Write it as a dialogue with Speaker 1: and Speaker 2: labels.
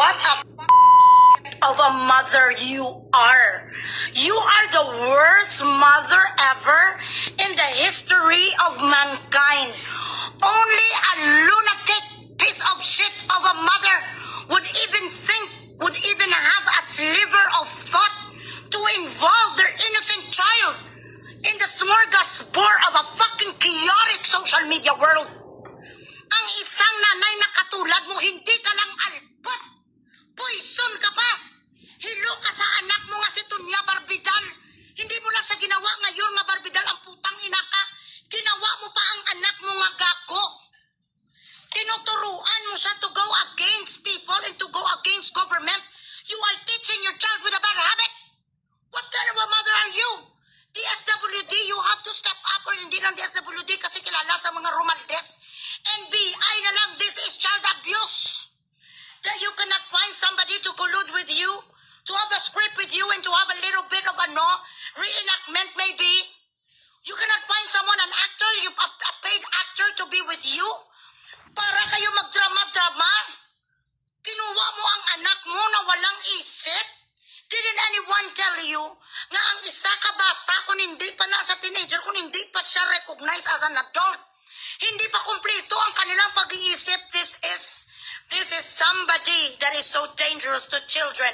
Speaker 1: What a of a mother you are. You are the worst mother ever in the history of mankind. Only a lunatic piece of shit of a mother would even have a sliver of thought to involve their innocent child in the smorgasbord of a fucking chaotic social media world. Ang isang nanay na katulad mo, hindi ka lang albat. Poison ka pa. Hilo ka sa anak mo nga si Tunya Barbidal. Hindi mo lang siya ginawa ngayon nga Barbidal ang putang ina ka. Ginawa mo pa ang anak mo nga gago. Tinuturuan mo siya to go against people and to go against government. You are teaching your child with a bad habit. What kind of a mother are you? DSWD, you have to step up, or hindi lang DSWD kasi kilala sa mga Romaldes. NBI na lang, this is child abuse. That you cannot find somebody to collude with you, to have a script with you, and to have a little bit of a reenactment maybe. You cannot find someone, an actor, a paid actor to be with you, para kayo magdrama-drama. Kinuha mo ang anak mo na walang isip. Didn't anyone tell you nga ang isa ka bata, kung hindi pa nasa teenager, kung hindi pa siya recognized as an adult, hindi pa kumpleto ang kanilang pag-iisip. This is somebody that is so dangerous to children.